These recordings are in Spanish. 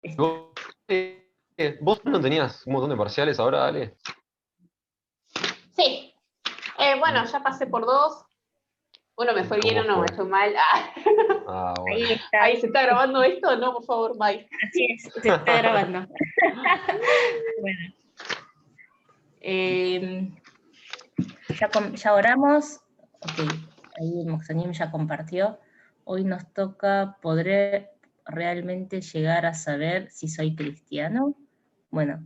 Está. ¿Vos no tenías un montón de parciales ahora, Ale? Sí. Bueno, ya pasé por 2. Uno me fue bien, ¿Cómo uno me fue? fue mal. Ah, bueno. Ahí está. Ahí, ¿se está grabando esto? No, por favor, bye. Así es, se está grabando. Bueno. Ya oramos. Ok, ahí Moxanim ya compartió. Hoy nos toca, ¿podré realmente llegar a saber si soy cristiano? Bueno,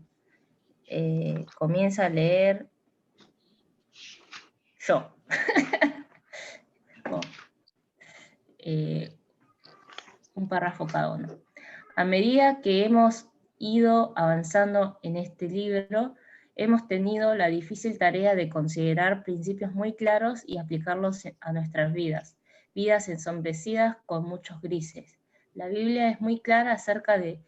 comienza a leer yo. Bueno, un párrafo cada uno. A medida que hemos ido avanzando en este libro, hemos tenido la difícil tarea de considerar principios muy claros y aplicarlos a nuestras vidas, vidas ensombrecidas con muchos grises. La Biblia es muy clara acerca de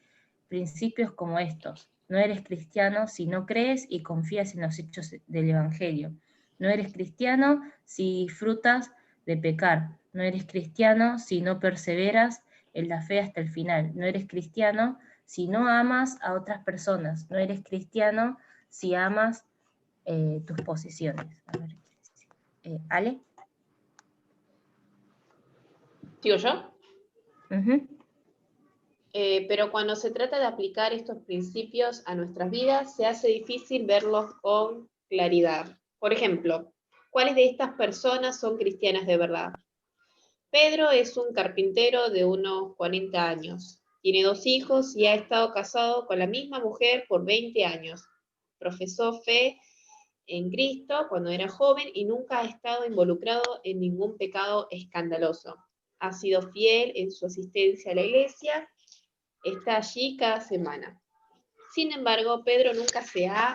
principios como estos. No eres cristiano si no crees y confías en los hechos del Evangelio. No eres cristiano si disfrutas de pecar. No eres cristiano si no perseveras en la fe hasta el final. No eres cristiano si no amas a otras personas. No eres cristiano si amas tus posesiones. A ver, ¿Ale? ¿Sigo yo? Uh-huh. Pero cuando se trata de aplicar estos principios a nuestras vidas, se hace difícil verlos con claridad. Por ejemplo, ¿cuáles de estas personas son cristianas de verdad? Pedro es un carpintero de unos 40 años. Tiene 2 hijos y ha estado casado con la misma mujer por 20 años. Profesó fe en Cristo cuando era joven y nunca ha estado involucrado en ningún pecado escandaloso. Ha sido fiel en su asistencia a la iglesia, está allí cada semana. Sin embargo, Pedro nunca se ha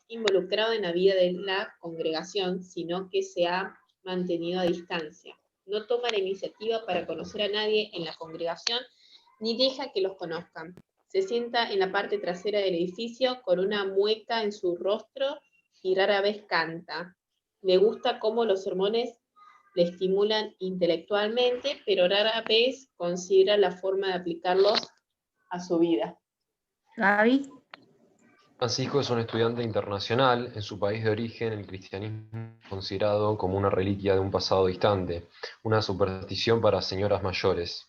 involucrado en la vida de la congregación, sino que se ha mantenido a distancia. No toma la iniciativa para conocer a nadie en la congregación, ni deja que los conozcan. Se sienta en la parte trasera del edificio con una mueca en su rostro y rara vez canta. Le gusta cómo los sermones le estimulan intelectualmente, pero rara vez considera la forma de aplicarlos a su vida. Gaby. Francisco es un estudiante internacional. En su país de origen, el cristianismo es considerado como una reliquia de un pasado distante, una superstición para señoras mayores.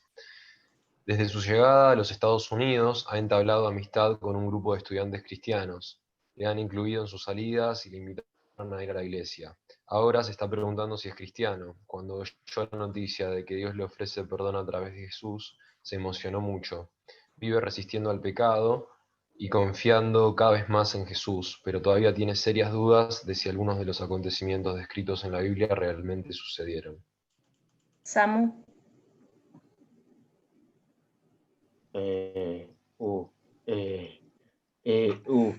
Desde su llegada a los Estados Unidos, ha entablado amistad con un grupo de estudiantes cristianos. Le han incluido en sus salidas y le invitaron a ir a la iglesia. Ahora se está preguntando si es cristiano. Cuando oyó la noticia de que Dios le ofrece perdón a través de Jesús, se emocionó mucho. Vive resistiendo al pecado y confiando cada vez más en Jesús, pero todavía tiene serias dudas de si algunos de los acontecimientos descritos en la Biblia realmente sucedieron. Samu. Eh, uh, eh, uh.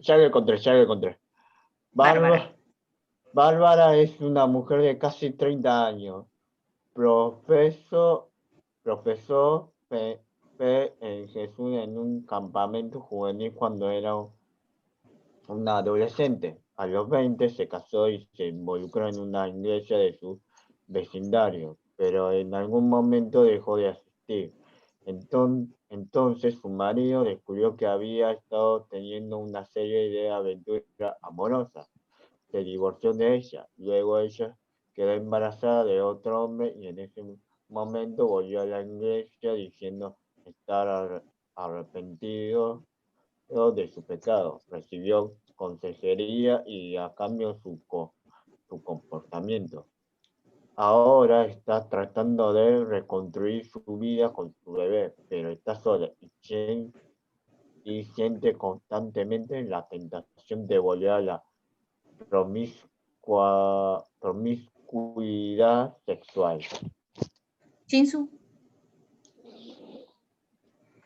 Ya lo encontré. Bárbara. Bárbara es una mujer de casi 30 años. Profesó fe en Jesús en un campamento juvenil cuando era una adolescente. A los 20 se casó y se involucró en una iglesia de su vecindario, pero en algún momento dejó de asistir. Entonces su marido descubrió que había estado teniendo una serie de aventuras amorosas. Se divorció de ella. Luego ella quedó embarazada de otro hombre y en ese momento volvió a la iglesia diciendo estar arrepentido de su pecado. Recibió consejería y a cambio su comportamiento. Ahora está tratando de reconstruir su vida con su bebé, pero está sola y siente constantemente la tentación de volver a la promiscuidad sexual. Jinsu.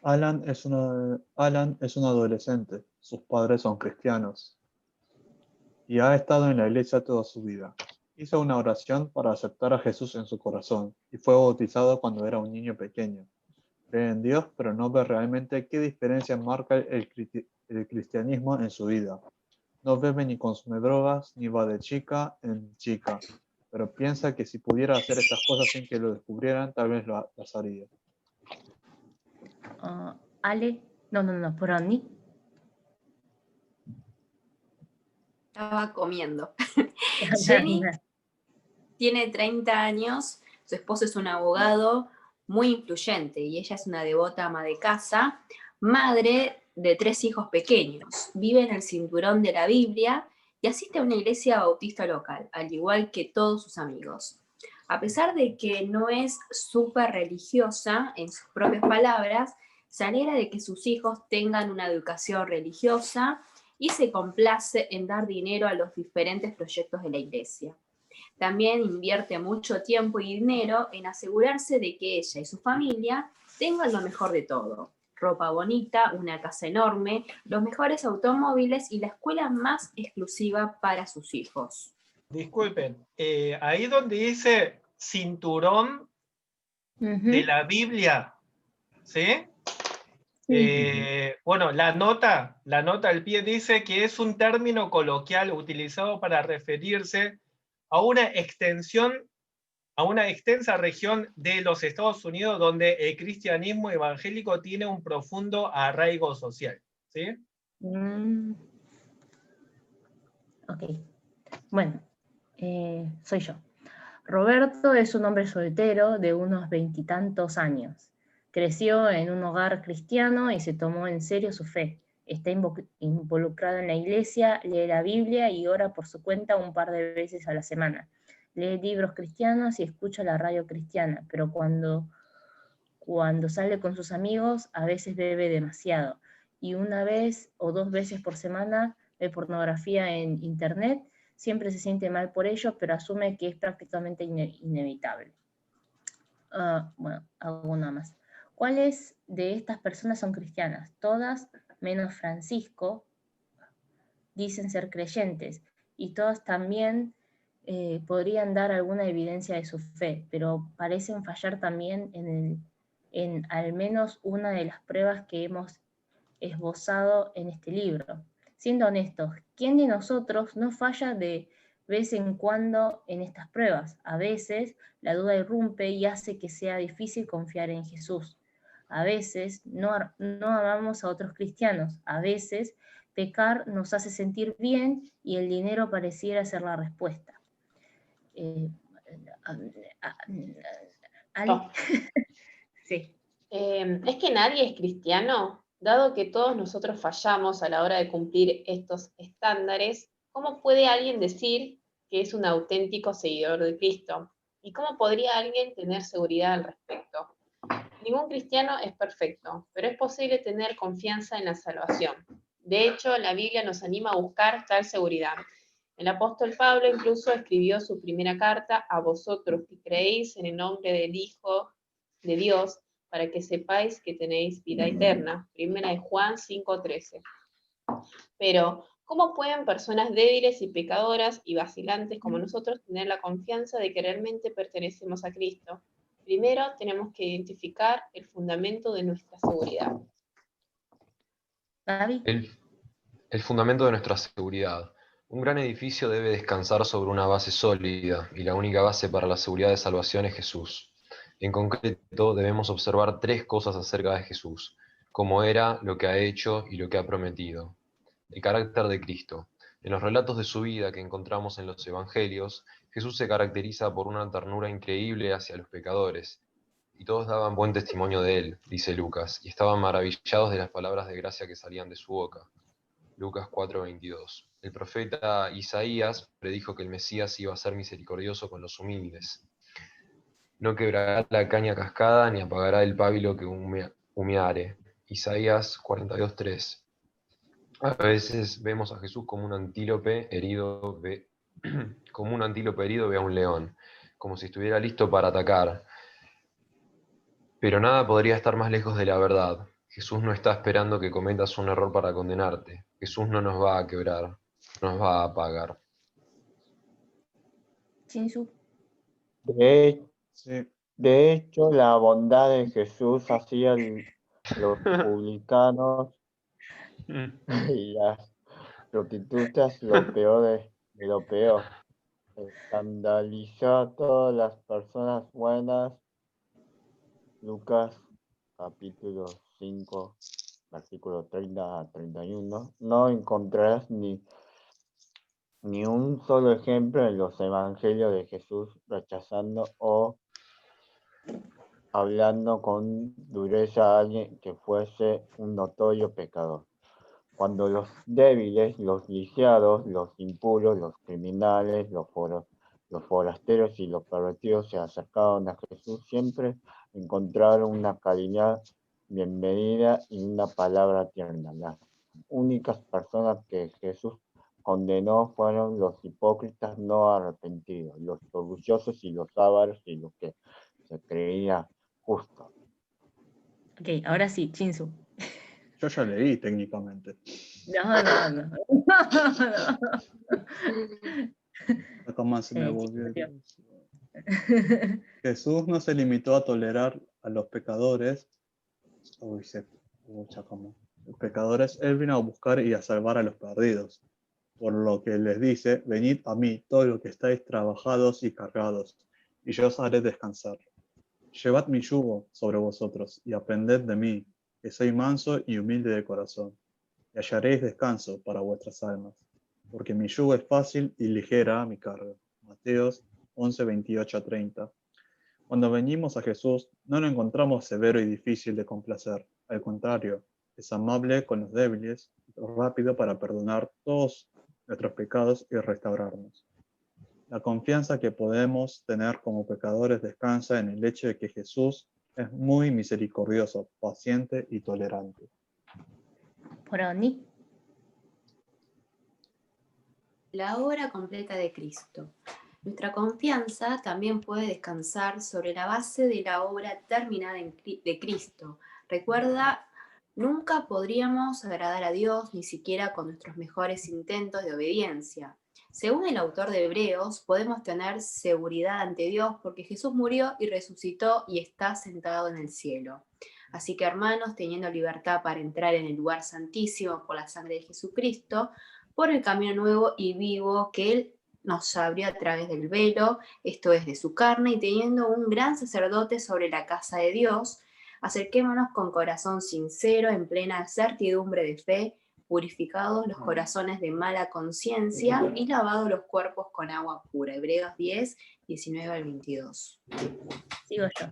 Alan es un adolescente, sus padres son cristianos y ha estado en la iglesia toda su vida. Hizo una oración para aceptar a Jesús en su corazón y fue bautizado cuando era un niño pequeño. Cree en Dios, pero no ve realmente qué diferencia marca el cristianismo en su vida. No bebe ni consume drogas, ni va de chica en chica. pero piensa que si pudiera hacer estas cosas sin que lo descubrieran, tal vez las haría. Ale, no, por Annie. Estaba comiendo. Jenny tiene 30 años, su esposo es un abogado muy influyente y ella es una devota ama de casa, madre de 3 hijos pequeños, vive en el cinturón de la Biblia y asiste a una iglesia bautista local, al igual que todos sus amigos. A pesar de que no es súper religiosa, en sus propias palabras, se alegra de que sus hijos tengan una educación religiosa y se complace en dar dinero a los diferentes proyectos de la iglesia. También invierte mucho tiempo y dinero en asegurarse de que ella y su familia tengan lo mejor de todo. Ropa bonita, una casa enorme, los mejores automóviles y la escuela más exclusiva para sus hijos. Disculpen, ahí donde dice cinturón de la Biblia, ¿sí? Bueno, la nota al pie dice que es un término coloquial utilizado para referirse a una extensa región de los Estados Unidos donde el cristianismo evangélico tiene un profundo arraigo social, ¿sí? Ok, bueno, soy yo. Roberto es un hombre soltero de unos 20 y tantos años. Creció en un hogar cristiano y se tomó en serio su fe. Está involucrado en la iglesia, lee la Biblia y ora por su cuenta un par de veces a la semana. Lee libros cristianos y escucha la radio cristiana, pero cuando sale con sus amigos a veces bebe demasiado. Y una vez o 2 veces por semana ve pornografía en internet. Siempre se siente mal por ello, pero asume que es prácticamente inevitable. Bueno, hago una más. ¿Cuáles de estas personas son cristianas? Todas, menos Francisco, dicen ser creyentes, y todas también podrían dar alguna evidencia de su fe, pero parecen fallar también en al menos una de las pruebas que hemos esbozado en este libro. Siendo honestos, ¿quién de nosotros no falla de vez en cuando en estas pruebas? A veces la duda irrumpe y hace que sea difícil confiar en Jesús. A veces no amamos a otros cristianos. A veces pecar nos hace sentir bien y el dinero pareciera ser la respuesta. ¿Ale? Sí. ¿Es que nadie es cristiano? Dado que todos nosotros fallamos a la hora de cumplir estos estándares, ¿cómo puede alguien decir que es un auténtico seguidor de Cristo? ¿Y cómo podría alguien tener seguridad al respecto? Ningún cristiano es perfecto, pero es posible tener confianza en la salvación. De hecho, la Biblia nos anima a buscar tal seguridad. El apóstol Pablo incluso escribió su primera carta a vosotros que creéis en el nombre del Hijo de Dios, para que sepáis que tenéis vida eterna. Primera de Juan 5:13. Pero, ¿cómo pueden personas débiles y pecadoras y vacilantes como nosotros tener la confianza de que realmente pertenecemos a Cristo? Primero, tenemos que identificar el fundamento de nuestra seguridad. ¿Gaby? El fundamento de nuestra seguridad. Un gran edificio debe descansar sobre una base sólida, y la única base para la seguridad de salvación es Jesús. En concreto, debemos observar 3 cosas acerca de Jesús: cómo era, lo que ha hecho y lo que ha prometido. El carácter de Cristo. En los relatos de su vida que encontramos en los Evangelios, Jesús se caracteriza por una ternura increíble hacia los pecadores, y todos daban buen testimonio de él, dice Lucas, y estaban maravillados de las palabras de gracia que salían de su boca. Lucas 4:22. El profeta Isaías predijo que el Mesías iba a ser misericordioso con los humildes. No quebrará la caña cascada, ni apagará el pábilo que humeare. Isaías 42:3. A veces vemos a Jesús como un antílope herido ve a un león, como si estuviera listo para atacar. Pero nada podría estar más lejos de la verdad. Jesús no está esperando que cometas un error para condenarte. Jesús no nos va a quebrar, nos va a apagar. Chinsu. De hecho, la bondad de Jesús hacía los publicanos y las prostitutas lo peor de lo peor. escandalizó a todas las personas buenas. Lucas capítulo 5, versículo 30 a 31. No encontrarás ni un solo ejemplo en los evangelios de Jesús rechazando o hablando con dureza a alguien que fuese un notorio pecador. Cuando los débiles, los lisiados, los impuros, los criminales, los forasteros y los pervertidos se acercaban a Jesús, siempre encontraron una caridad bienvenida y una palabra tierna. Las únicas personas que Jesús condenó fueron los hipócritas no arrepentidos, los orgullosos y los ávaros y los que se creían justos. Ok, ahora sí, Chinsu. Yo ya leí técnicamente. No. ¿Cómo se me volvió? Chicos, Jesús no se limitó a tolerar a los pecadores. Los pecadores, él vino a buscar y a salvar a los perdidos. Por lo que les dice, venid a mí, todos los que estáis trabajados y cargados, y yo os haré descansar. Llevad mi yugo sobre vosotros, y aprended de mí, que soy manso y humilde de corazón, y hallaréis descanso para vuestras almas, porque mi yugo es fácil y ligera mi carga. Mateos 11, 28 a 30. Cuando venimos a Jesús, no lo encontramos severo y difícil de complacer. Al contrario, es amable con los débiles, rápido para perdonar todos nuestros pecados y restaurarnos. La confianza que podemos tener como pecadores descansa en el hecho de que Jesús es muy misericordioso, paciente y tolerante. Poroni. La obra completa de Cristo. Nuestra confianza también puede descansar sobre la base de la obra terminada de Cristo. Recuerda, nunca podríamos agradar a Dios ni siquiera con nuestros mejores intentos de obediencia. Según el autor de Hebreos, podemos tener seguridad ante Dios porque Jesús murió y resucitó y está sentado en el cielo. Así que, hermanos, teniendo libertad para entrar en el lugar santísimo por la sangre de Jesucristo, por el camino nuevo y vivo que Él nos abrió a través del velo, esto es de su carne, y teniendo un gran sacerdote sobre la casa de Dios, acerquémonos con corazón sincero, en plena certidumbre de fe, purificados los corazones de mala conciencia y lavados los cuerpos con agua pura. Hebreos 10, 19 al 22. Sigo yo.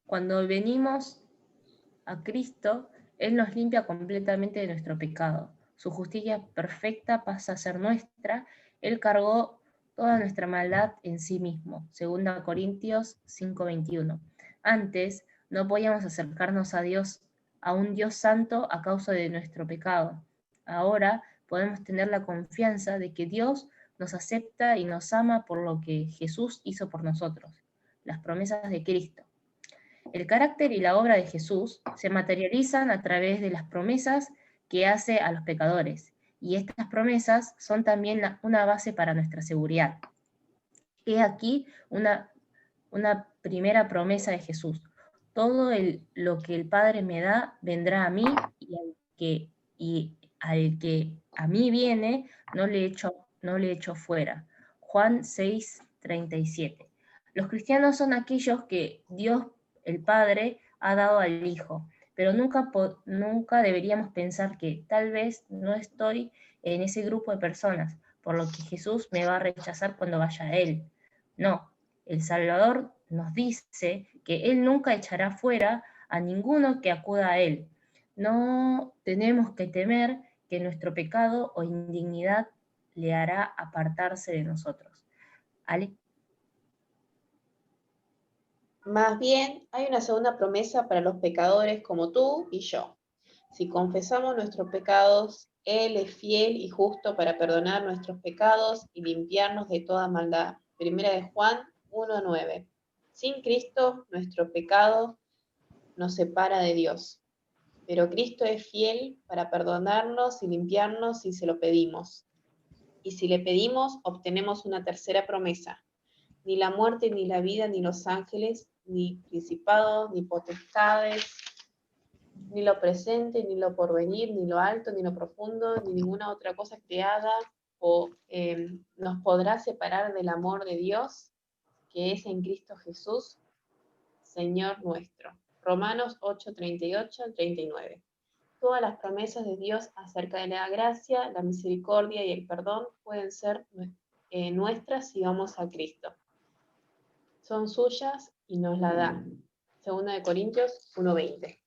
Cuando venimos a Cristo, Él nos limpia completamente de nuestro pecado. Su justicia perfecta pasa a ser nuestra. Él cargó toda nuestra maldad en sí mismo. 2 Corintios 5:21. Antes no podíamos acercarnos a Dios, a un Dios santo, a causa de nuestro pecado. Ahora podemos tener la confianza de que Dios nos acepta y nos ama por lo que Jesús hizo por nosotros. Las promesas de Cristo. El carácter y la obra de Jesús se materializan a través de las promesas que hace a los pecadores, y estas promesas son también una base para nuestra seguridad. He aquí una primera promesa de Jesús. Todo lo que el Padre me da vendrá a mí, y al que a mí viene no le echo fuera. Juan 6:37. Los cristianos son aquellos que Dios el Padre ha dado al Hijo, pero nunca deberíamos pensar que tal vez no estoy en ese grupo de personas, por lo que Jesús me va a rechazar cuando vaya a Él. No, el Salvador nos dice que Él nunca echará fuera a ninguno que acuda a Él. No tenemos que temer que nuestro pecado o indignidad le hará apartarse de nosotros. ¿Ale? Más bien, hay una segunda promesa para los pecadores como tú y yo. Si confesamos nuestros pecados, Él es fiel y justo para perdonar nuestros pecados y limpiarnos de toda maldad. Primera de Juan 1:9. Sin Cristo, nuestro pecado nos separa de Dios. Pero Cristo es fiel para perdonarnos y limpiarnos si se lo pedimos. Y si le pedimos, obtenemos una tercera promesa. Ni la muerte, ni la vida, ni los ángeles, ni principados, ni potestades, ni lo presente, ni lo porvenir, ni lo alto, ni lo profundo, ni ninguna otra cosa creada nos podrá separar del amor de Dios que es en Cristo Jesús, Señor nuestro. Romanos 8, 38 al 39. Todas las promesas de Dios acerca de la gracia, la misericordia y el perdón pueden ser nuestras si vamos a Cristo. Son suyas y nos la da. 2 Corintios 1:20.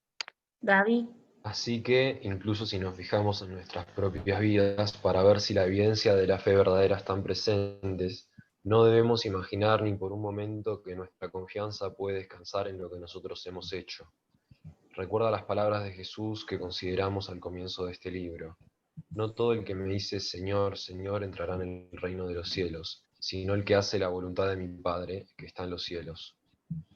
Gaby. Así que, incluso si nos fijamos en nuestras propias vidas para ver si la evidencia de la fe verdadera están presentes, no debemos imaginar ni por un momento que nuestra confianza puede descansar en lo que nosotros hemos hecho. Recuerda las palabras de Jesús que consideramos al comienzo de este libro. No todo el que me dice Señor, Señor entrará en el reino de los cielos, sino el que hace la voluntad de mi Padre que está en los cielos.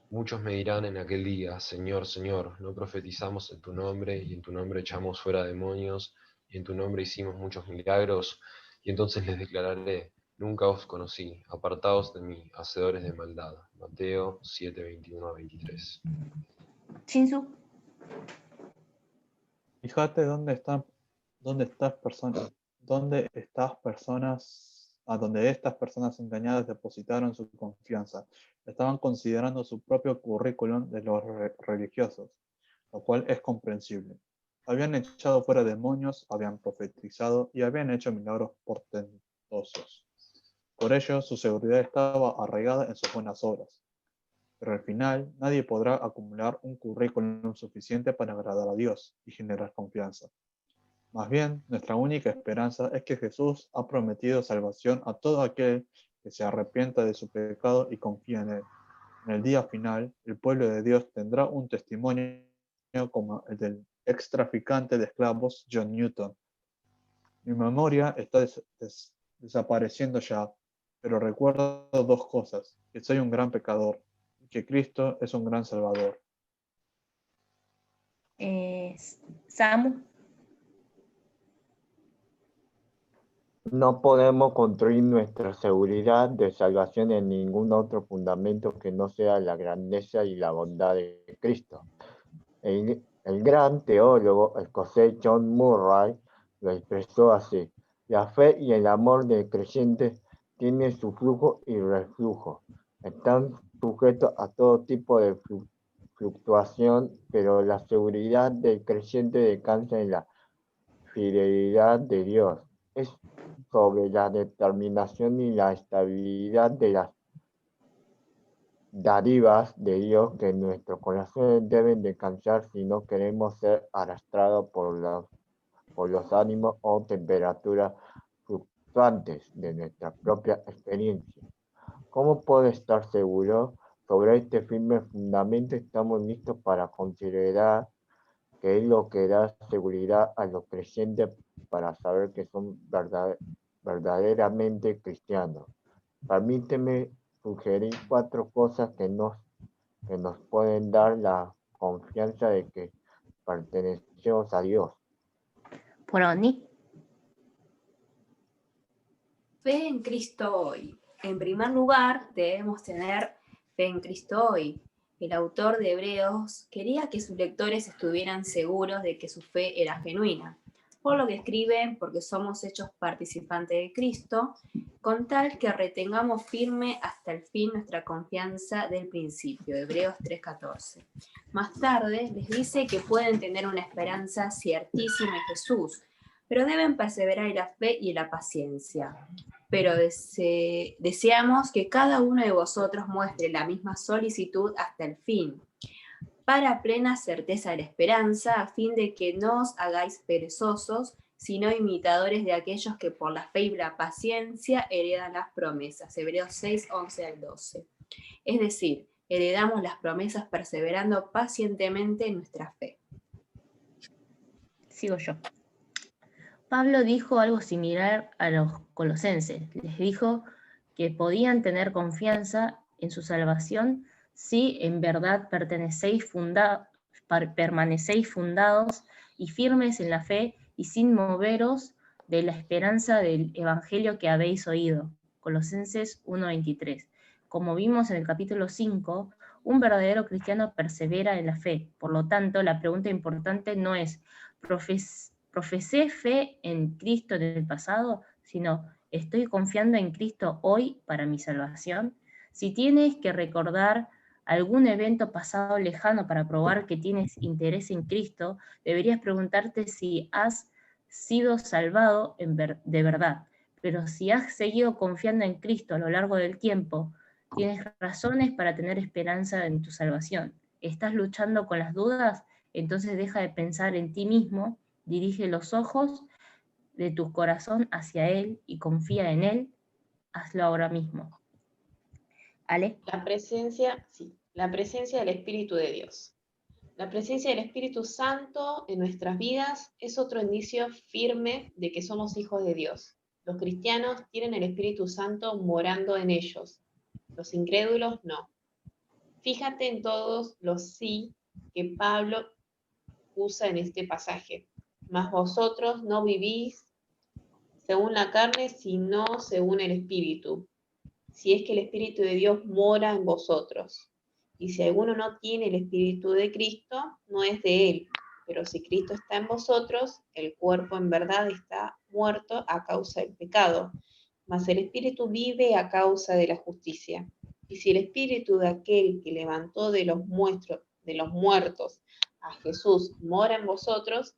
Muchos me dirán en aquel día, Señor, Señor, ¿no profetizamos en tu nombre, y en tu nombre echamos fuera demonios, y en tu nombre hicimos muchos milagros? Y entonces les declararé, nunca os conocí, apartaos de mí, hacedores de maldad. Mateo 7, 21 a 23. Shinsu. Fíjate dónde estas personas engañadas depositaron su confianza. Estaban considerando su propio currículum de los religiosos, lo cual es comprensible. Habían echado fuera demonios, habían profetizado y habían hecho milagros portentosos. Por ello, su seguridad estaba arraigada en sus buenas obras. Pero al final, nadie podrá acumular un currículum suficiente para agradar a Dios y generar confianza. Más bien, nuestra única esperanza es que Jesús ha prometido salvación a todo aquel que se arrepienta de su pecado y confía en él. En el día final, el pueblo de Dios tendrá un testimonio como el del ex traficante de esclavos John Newton. Mi memoria está desapareciendo ya, pero recuerdo dos cosas: que soy un gran pecador y que Cristo es un gran Salvador. Samu. No podemos construir nuestra seguridad de salvación en ningún otro fundamento que no sea la grandeza y la bondad de Cristo. El gran teólogo escocés John Murray lo expresó así: la fe y el amor del creyente tienen su flujo y reflujo. Están sujetos a todo tipo de fluctuación, pero la seguridad del creyente descansa en la fidelidad de Dios. Es sobre la determinación y la estabilidad de las dádivas de Dios que nuestros corazones deben descansar si no queremos ser arrastrados por los ánimos o temperaturas fluctuantes de nuestra propia experiencia. ¿Cómo puedo estar seguro? Sobre este firme fundamento estamos listos para considerar qué es lo que da seguridad a los creyentes para saber que son verdaderamente cristianos. Permíteme sugerir 4 cosas que nos pueden dar la confianza de que pertenecemos a Dios. Poroni. Fe en Cristo hoy. En primer lugar, debemos tener fe en Cristo hoy. El autor de Hebreos quería que sus lectores estuvieran seguros de que su fe era genuina, por lo que escribe, porque somos hechos participantes de Cristo, con tal que retengamos firme hasta el fin nuestra confianza del principio, Hebreos 3:14. Más tarde les dice que pueden tener una esperanza ciertísima en Jesús, pero deben perseverar en la fe y en la paciencia. Pero deseamos que cada uno de vosotros muestre la misma solicitud hasta el fin, para plena certeza de la esperanza, a fin de que no os hagáis perezosos, sino imitadores de aquellos que por la fe y la paciencia heredan las promesas. Hebreos 6, 11 al 12. Es decir, heredamos las promesas perseverando pacientemente en nuestra fe. Sigo yo. Pablo dijo algo similar a los colosenses. Les dijo que podían tener confianza en su salvación si en verdad permanecéis fundados y firmes en la fe y sin moveros de la esperanza del evangelio que habéis oído. Colosenses 1:23. Como vimos en el capítulo 5, un verdadero cristiano persevera en la fe. Por lo tanto, la pregunta importante no es ¿profesé fe en Cristo en el pasado?, sino ¿Estoy confiando en Cristo hoy para mi salvación? Si tienes que recordar algún evento pasado lejano para probar que tienes interés en Cristo, deberías preguntarte si has sido salvado de verdad. Pero si has seguido confiando en Cristo a lo largo del tiempo, tienes razones para tener esperanza en tu salvación. ¿Estás luchando con las dudas? Entonces deja de pensar en ti mismo, dirige los ojos de tu corazón hacia Él y confía en Él. Hazlo ahora mismo. ¿Ale? La presencia del Espíritu de Dios. La presencia del Espíritu Santo en nuestras vidas es otro indicio firme de que somos hijos de Dios. Los cristianos tienen el Espíritu Santo morando en ellos. Los incrédulos no. Fíjate en todos los sí que Pablo usa en este pasaje. Mas vosotros no vivís según la carne, sino según el Espíritu. Si es que el Espíritu de Dios mora en vosotros. Y si alguno no tiene el Espíritu de Cristo, no es de él. Pero si Cristo está en vosotros, el cuerpo en verdad está muerto a causa del pecado, mas el Espíritu vive a causa de la justicia. Y si el Espíritu de aquel que levantó de los muertos a Jesús mora en vosotros,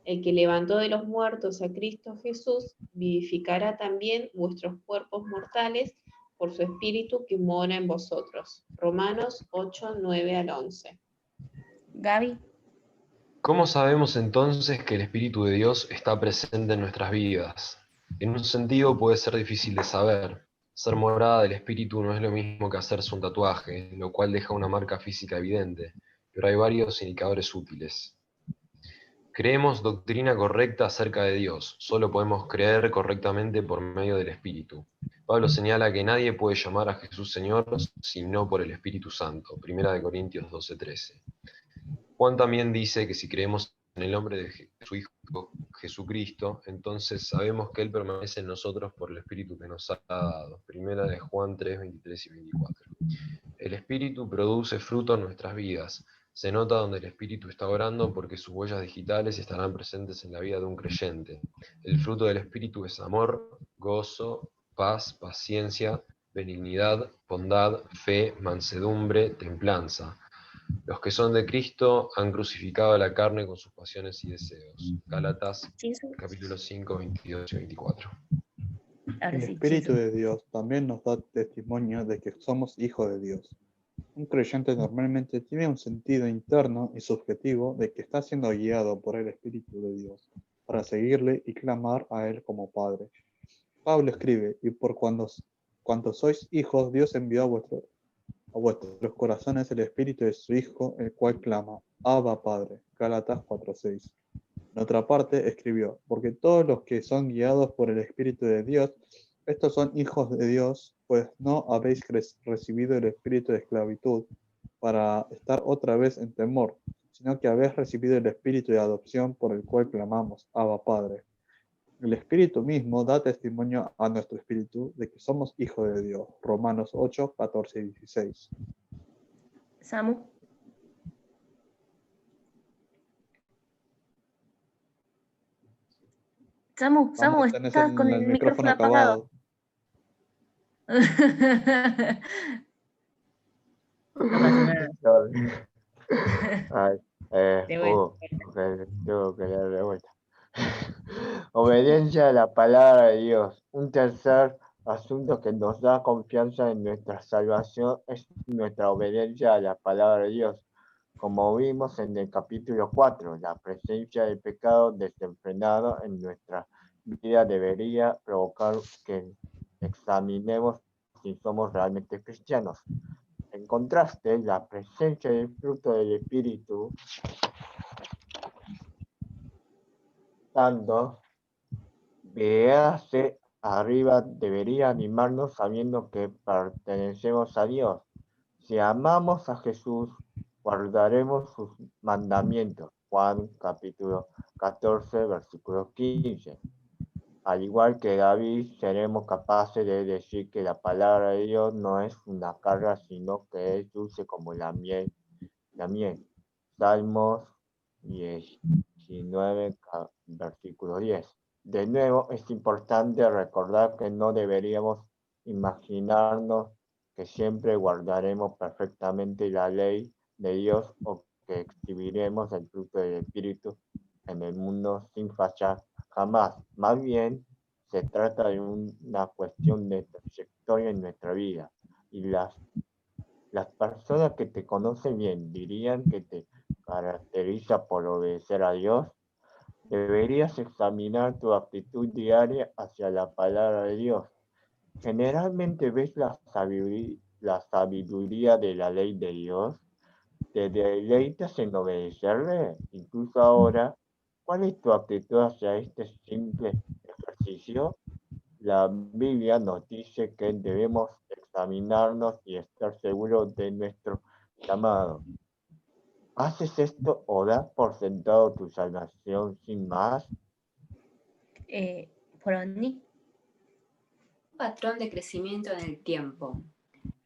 el que levantó de los muertos a Cristo Jesús vivificará también vuestros cuerpos mortales por su Espíritu que mora en vosotros. Romanos 8, 9 al 11. Gaby. ¿Cómo sabemos entonces que el Espíritu de Dios está presente en nuestras vidas? En un sentido puede ser difícil de saber. Ser morada del Espíritu no es lo mismo que hacerse un tatuaje, lo cual deja una marca física evidente, pero hay varios indicadores útiles. Creemos doctrina correcta acerca de Dios, solo podemos creer correctamente por medio del Espíritu. Pablo señala que nadie puede llamar a Jesús Señor sino por el Espíritu Santo, 1 Corintios 12:13. Juan también dice que si creemos en el nombre de su Hijo Jesucristo, entonces sabemos que Él permanece en nosotros por el Espíritu que nos ha dado, 1 de Juan 3, 23 y 24. El Espíritu produce fruto en nuestras vidas. Se nota donde el Espíritu está obrando porque sus huellas digitales estarán presentes en la vida de un creyente. El fruto del Espíritu es amor, gozo, paz, paciencia, benignidad, bondad, fe, mansedumbre, templanza. Los que son de Cristo han crucificado a la carne con sus pasiones y deseos. Gálatas, capítulo 5, 22 y 24. El Espíritu de Dios también nos da testimonio de que somos hijos de Dios. Un creyente normalmente tiene un sentido interno y subjetivo de que está siendo guiado por el Espíritu de Dios para seguirle y clamar a Él como Padre. Pablo escribe, y por cuando sois hijos, Dios envió a vuestros corazones el Espíritu de su Hijo, el cual clama, Abba Padre. Gálatas 4:6. En otra parte escribió, porque todos los que son guiados por el Espíritu de Dios, estos son hijos de Dios, pues no habéis recibido el espíritu de esclavitud para estar otra vez en temor, sino que habéis recibido el espíritu de adopción por el cual clamamos, Abba Padre. El Espíritu mismo da testimonio a nuestro espíritu de que somos hijos de Dios. Romanos 8, 14 y 16. Samu. Samu, estás con el micrófono apagado. No pasa nada. Tengo que dar de vuelta. Obediencia a la palabra de Dios. Un tercer asunto que nos da confianza en nuestra salvación es nuestra obediencia a la palabra de Dios. Como vimos en el capítulo 4, la presencia del pecado desenfrenado en nuestra vida debería provocar que examinemos si somos realmente cristianos. En contraste, la presencia del fruto del Espíritu Santo, véase arriba, debería animarnos sabiendo que pertenecemos a Dios. Si amamos a Jesús, guardaremos sus mandamientos. Juan capítulo 14, versículo 15. Al igual que David, seremos capaces de decir que la palabra de Dios no es una carga, sino que es dulce como la miel. Salmos 19, versículo 10. De nuevo, es importante recordar que no deberíamos imaginarnos que siempre guardaremos perfectamente la ley de Dios o que exhibiremos el fruto del Espíritu en el mundo sin fallar jamás. Más bien, se trata de una cuestión de trayectoria en nuestra vida. Y las personas que te conocen bien dirían que te caracteriza por obedecer a Dios. Deberías examinar tu actitud diaria hacia la palabra de Dios. Generalmente ves la sabiduría de la ley de Dios. ¿Te deleitas en obedecerle? Incluso ahora, ¿cuál es tu actitud hacia este simple ejercicio? La Biblia nos dice que debemos examinarnos y estar seguros de nuestro llamado. ¿Haces esto o das por sentado tu salvación sin más? Poroni. Un patrón de crecimiento en el tiempo.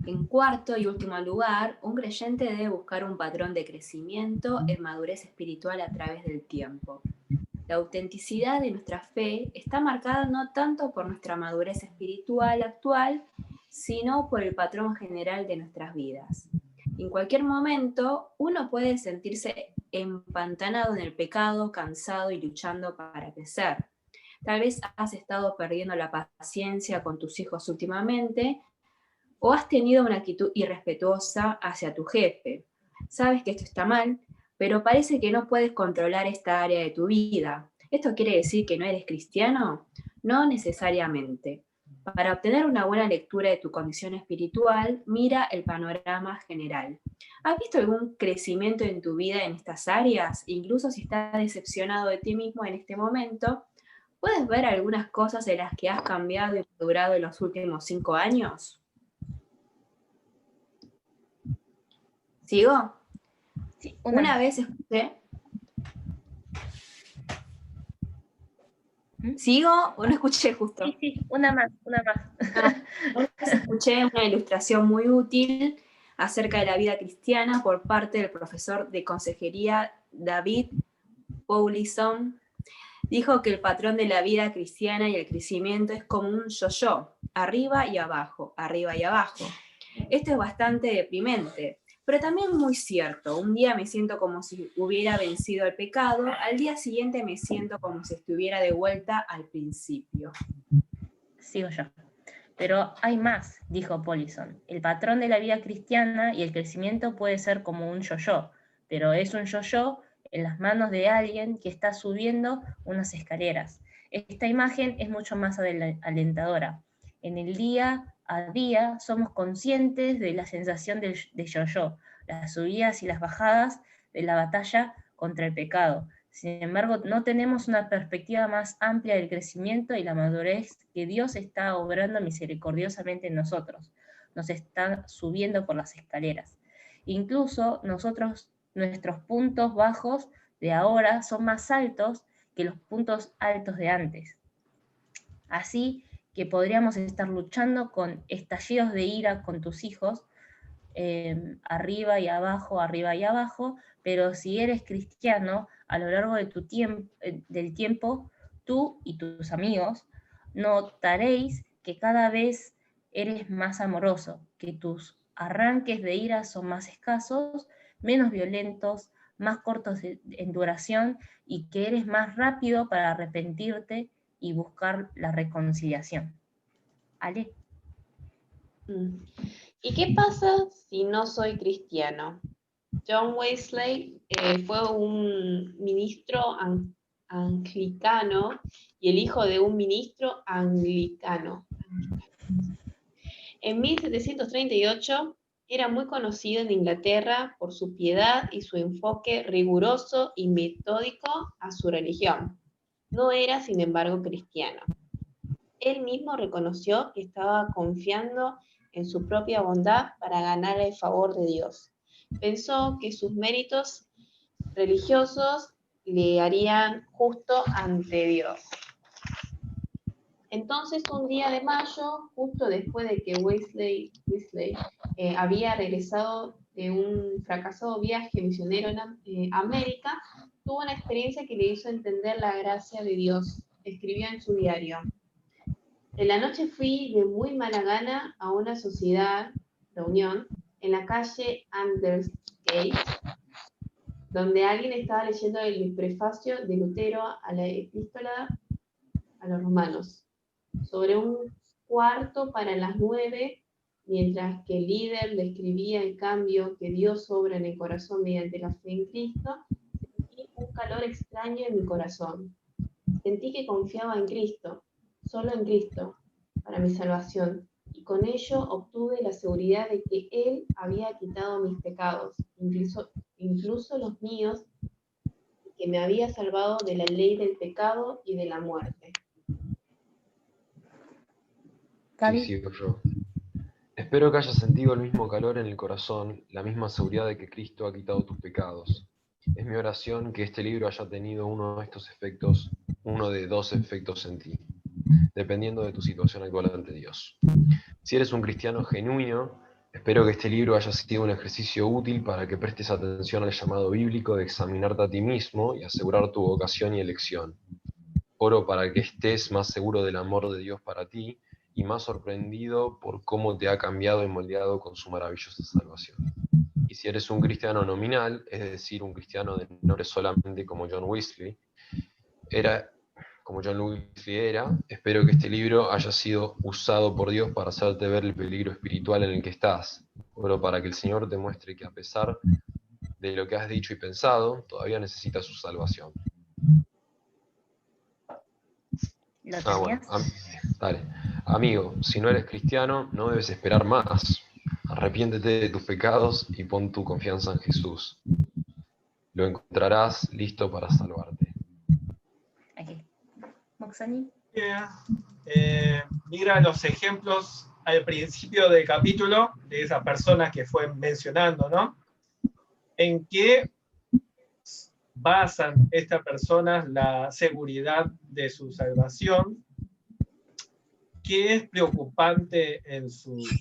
En cuarto y último lugar, un creyente debe buscar un patrón de crecimiento en madurez espiritual a través del tiempo. La autenticidad de nuestra fe está marcada no tanto por nuestra madurez espiritual actual, sino por el patrón general de nuestras vidas. En cualquier momento, uno puede sentirse empantanado en el pecado, cansado y luchando para crecer. Tal vez has estado perdiendo la paciencia con tus hijos últimamente, o has tenido una actitud irrespetuosa hacia tu jefe. Sabes que esto está mal, pero parece que no puedes controlar esta área de tu vida. ¿Esto quiere decir que no eres cristiano? No necesariamente. Para obtener una buena lectura de tu condición espiritual, mira el panorama general. ¿Has visto algún crecimiento en tu vida en estas áreas? Incluso si estás decepcionado de ti mismo en este momento, ¿puedes ver algunas cosas de las que has cambiado y madurado en los últimos 5 años? ¿Sigo? Sí, una vez escuché... ¿Sigo o no escuché justo? Sí, una más. Una vez escuché una ilustración muy útil acerca de la vida cristiana por parte del profesor de consejería David Paulison. Dijo que el patrón de la vida cristiana y el crecimiento es como un yo-yo, arriba y abajo, arriba y abajo. Esto es bastante deprimente, pero también muy cierto. Un día me siento como si hubiera vencido el pecado, al día siguiente me siento como si estuviera de vuelta al principio. Sigo yo. Pero hay más, dijo Paulison. El patrón de la vida cristiana y el crecimiento puede ser como un yo-yo, pero es un yo-yo en las manos de alguien que está subiendo unas escaleras. Esta imagen es mucho más alentadora. En el día a día somos conscientes de la sensación de yo-yo, las subidas y las bajadas de la batalla contra el pecado. Sin embargo, no tenemos una perspectiva más amplia del crecimiento y la madurez que Dios está obrando misericordiosamente en nosotros. Nos está subiendo por las escaleras. Incluso nuestros puntos bajos de ahora son más altos que los puntos altos de antes. Así que podríamos estar luchando con estallidos de ira con tus hijos, arriba y abajo, pero si eres cristiano, a lo largo de del tiempo, tú y tus amigos notaréis que cada vez eres más amoroso, que tus arranques de ira son más escasos, menos violentos, más cortos en duración y que eres más rápido para arrepentirte y buscar la reconciliación. Ale. ¿Y qué pasa si no soy cristiano? John Wesley fue un ministro anglicano y el hijo de un ministro anglicano. En 1738 era muy conocido en Inglaterra por su piedad y su enfoque riguroso y metódico a su religión. No era, sin embargo, cristiano. Él mismo reconoció que estaba confiando en su propia bondad para ganar el favor de Dios. Pensó que sus méritos religiosos le harían justo ante Dios. Entonces, un día de mayo, justo después de que Wesley había regresado de un fracasado viaje misionero en América, tuvo una experiencia que le hizo entender la gracia de Dios escribió en su diario: en la noche fui de muy mala gana a una reunión, en la calle Andersgate, donde alguien estaba leyendo el prefacio de Lutero a la epístola a los romanos. Sobre un cuarto para las 9, mientras que el líder describía el cambio que Dios obra en el corazón mediante la fe en Cristo, sentí un calor extraño en mi corazón. Sentí que confiaba en Cristo, solo en Cristo, para mi salvación, y con ello obtuve la seguridad de que Él había quitado mis pecados, incluso los míos, y que me había salvado de la ley del pecado y de la muerte. Sí, sigo yo. Espero que hayas sentido el mismo calor en el corazón, la misma seguridad de que Cristo ha quitado tus pecados. Es mi oración que este libro haya tenido uno de dos efectos en ti, dependiendo de tu situación actual ante Dios. Si eres un cristiano genuino, espero que este libro haya sido un ejercicio útil para que prestes atención al llamado bíblico de examinarte a ti mismo y asegurar tu vocación y elección. Oro para que estés más seguro del amor de Dios para ti y más sorprendido por cómo te ha cambiado y moldeado con su maravillosa salvación. Y si eres un cristiano nominal, es decir, un cristiano de nombre solamente como John Wesley era, espero que este libro haya sido usado por Dios para hacerte ver el peligro espiritual en el que estás. Oro para que el Señor te muestre que a pesar de lo que has dicho y pensado, todavía necesitas su salvación. ¿Lo tenías? Dale. Amigo, si no eres cristiano, no debes esperar más. Arrepiéntete de tus pecados y pon tu confianza en Jesús. Lo encontrarás listo para salvarte. Aquí. Moxani. Mira los ejemplos al principio del capítulo de esas personas que fue mencionando, ¿no? ¿En qué basan estas personas la seguridad de su salvación? ¿Qué es preocupante en sus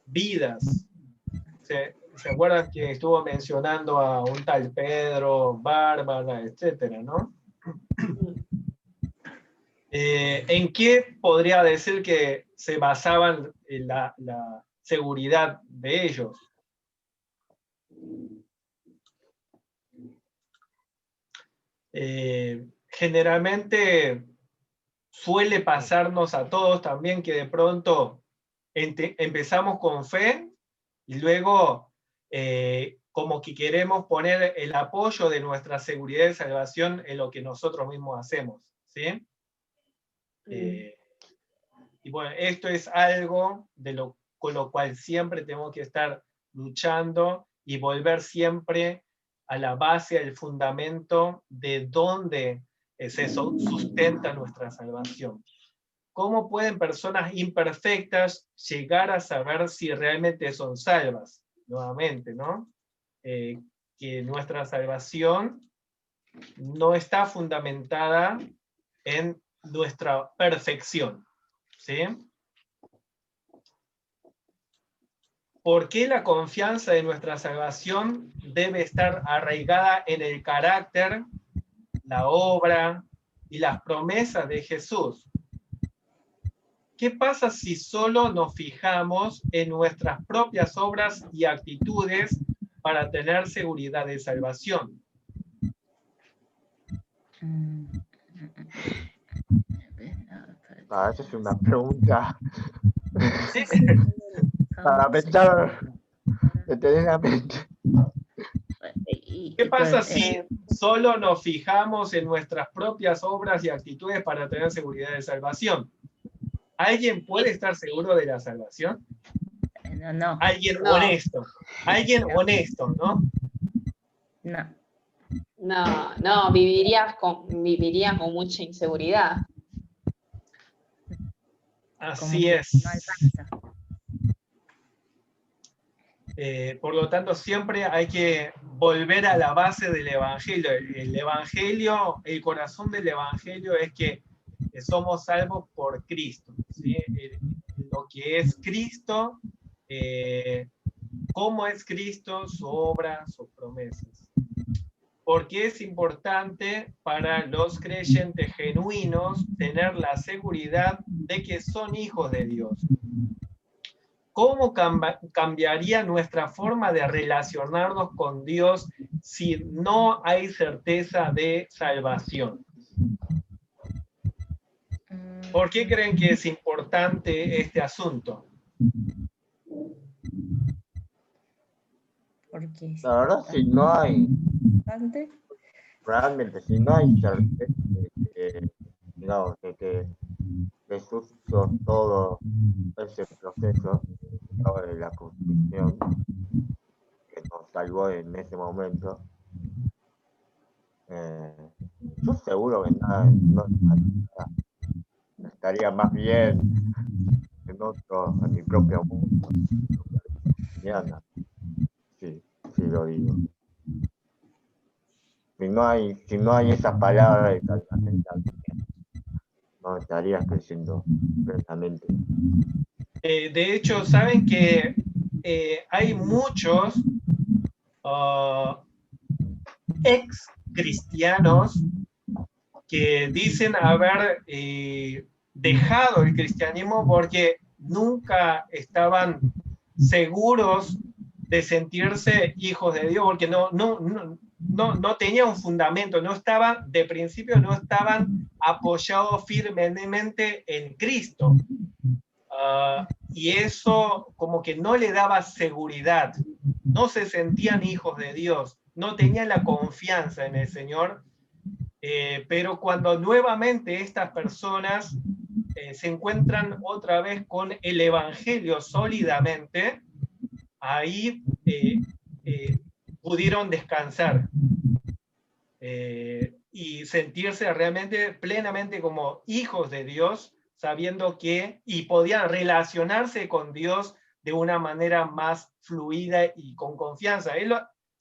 vidas? ¿Se acuerdan que estuvo mencionando a un tal Pedro, Bárbara, etcétera, ¿no? ¿En qué podría decir que se basaban en la seguridad de ellos? Generalmente suele pasarnos a todos también que de pronto empezamos con fe y luego como que queremos poner el apoyo de nuestra seguridad de salvación en lo que nosotros mismos hacemos, ¿sí? Y bueno, esto es algo con lo cual siempre tenemos que estar luchando y volver siempre a la base, al fundamento de dónde se sustenta nuestra salvación. ¿Cómo pueden personas imperfectas llegar a saber si realmente son salvas? Nuevamente, ¿no? Que nuestra salvación no está fundamentada en nuestra perfección, ¿sí? ¿Por qué la confianza de nuestra salvación debe estar arraigada en el carácter, la obra y las promesas de Jesús? ¿Qué pasa si solo nos fijamos en nuestras propias obras y actitudes para tener seguridad de salvación? Esa es una pregunta ¿Sí? para pensar detenidamente. ¿Qué pasa si solo nos fijamos en nuestras propias obras y actitudes para tener seguridad de salvación? ¿Alguien puede estar seguro de la salvación? No. Alguien honesto. Alguien honesto, ¿no? No, viviría con mucha inseguridad. Así es. Por lo tanto, siempre hay que volver a la base del Evangelio. El Evangelio, el corazón del Evangelio es que somos salvos por Cristo, ¿sí? Lo que es Cristo, cómo es Cristo, su obra, sus promesas. porque es importante para los creyentes genuinos tener la seguridad de que son hijos de Dios. ¿Cómo cambiaría nuestra forma de relacionarnos con Dios si no hay certeza de salvación? ¿Por qué creen que es importante este asunto? Porque La verdad, si no hay, bastante. realmente, si no hay certeza digamos, de que Jesús hizo todo ese proceso de la construcción que nos salvó en ese momento, yo seguro que nada, no estaría más bien en mi propio mundo, mañana. Sí, sí lo digo. Si no hay esa palabra de salvación, no estarías creciendo plenamente. De hecho, saben que hay muchos ex cristianos que dicen haber dejado el cristianismo porque nunca estaban seguros de sentirse hijos de Dios, porque no tenía un fundamento, de principio no estaban apoyados firmemente en Cristo. Y eso como que no le daba seguridad, no se sentían hijos de Dios, no tenían la confianza en el Señor, pero cuando nuevamente estas personas se encuentran otra vez con el Evangelio sólidamente, ahí pudieron descansar y sentirse realmente plenamente como hijos de Dios, sabiendo que, y podían relacionarse con Dios de una manera más fluida y con confianza.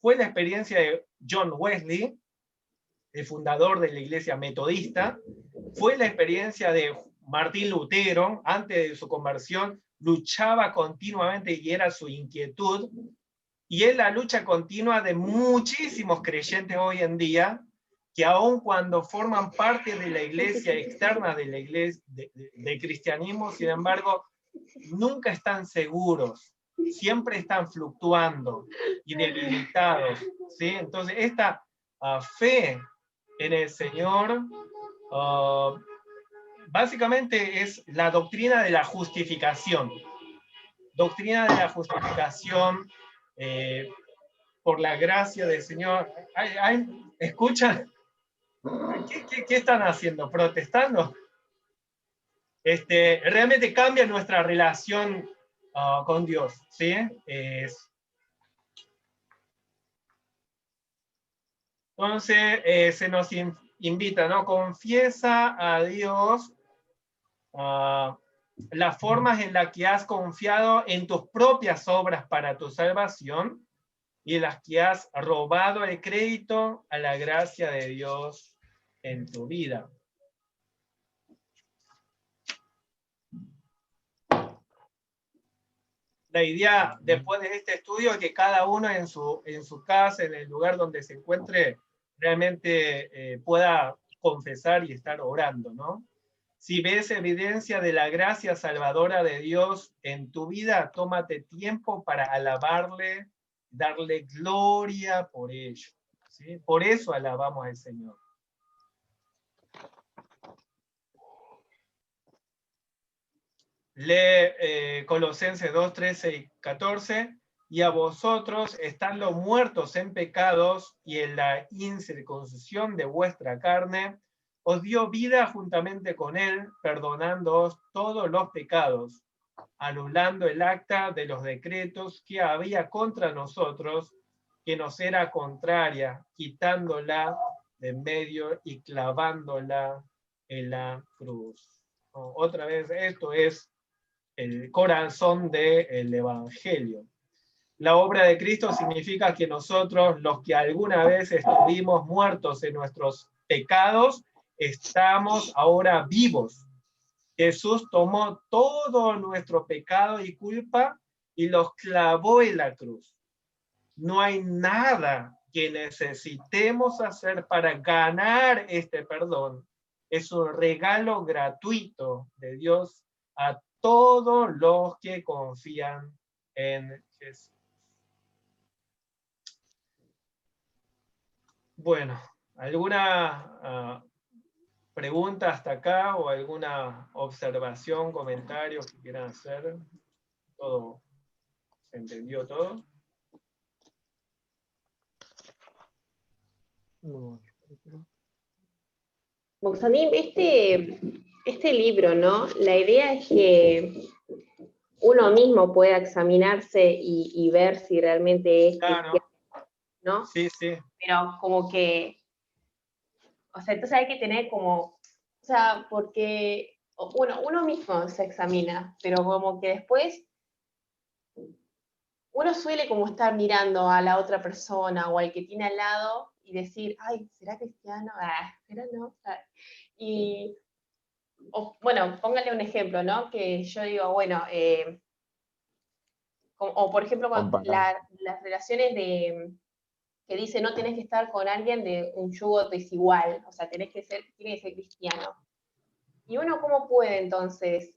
Fue la experiencia de John Wesley, el fundador de la iglesia metodista, fue la experiencia de Martín Lutero, antes de su conversión, luchaba continuamente y era su inquietud, y es la lucha continua de muchísimos creyentes hoy en día, que aun cuando forman parte de la iglesia externa de la iglesia, del cristianismo, sin embargo, nunca están seguros, siempre están fluctuando y debilitados, ¿sí? Entonces, esta fe en el Señor básicamente es la doctrina de la justificación. Doctrina de la justificación por la gracia del Señor. ¿Escuchan? ¿Qué están haciendo? ¿Protestando? Realmente cambia nuestra relación con Dios, ¿sí? Entonces, se nos invita, ¿no? Confiesa a Dios las formas en las que has confiado en tus propias obras para tu salvación y en las que has robado el crédito a la gracia de Dios en tu vida. La idea después de este estudio es que cada uno en su casa, en el lugar donde se encuentre, realmente pueda confesar y estar orando, ¿no? Si ves evidencia de la gracia salvadora de Dios en tu vida, tómate tiempo para alabarle, darle gloria por ello, ¿sí? Por eso alabamos al Señor. Lee Colosenses 2, 13 y 14. Y a vosotros, estando muertos en pecados y en la incircuncisión de vuestra carne, os dio vida juntamente con él, perdonándoos todos los pecados, anulando el acta de los decretos que había contra nosotros, que nos era contraria, quitándola de en medio y clavándola en la cruz. Otra vez, esto es el corazón del Evangelio. La obra de Cristo significa que nosotros, los que alguna vez estuvimos muertos en nuestros pecados, estamos ahora vivos. Jesús tomó todo nuestro pecado y culpa y los clavó en la cruz. No hay nada que necesitemos hacer para ganar este perdón. Es un regalo gratuito de Dios a todos los que confían en Jesús. Bueno, ¿alguna pregunta hasta acá o alguna observación, comentario que quieran hacer? ¿Todo se entendió todo? Moxanim, este libro, ¿no? La idea es que uno mismo pueda examinarse y ver si realmente es Claro, cristiano, ¿no? sí, sí. Pero como que, o sea, entonces hay que tener como, o sea, porque, bueno, uno mismo se examina, pero como que después uno suele como estar mirando a la otra persona o al que tiene al lado y decir, ay, ¿será cristiano? ¿Será no? Y, bueno, póngale un ejemplo, ¿no? Que yo digo, bueno, o por ejemplo, con Comparar. las relaciones que dice no tenés que estar con alguien de un yugo desigual, o sea, tiene que ser cristiano. ¿Y uno cómo puede entonces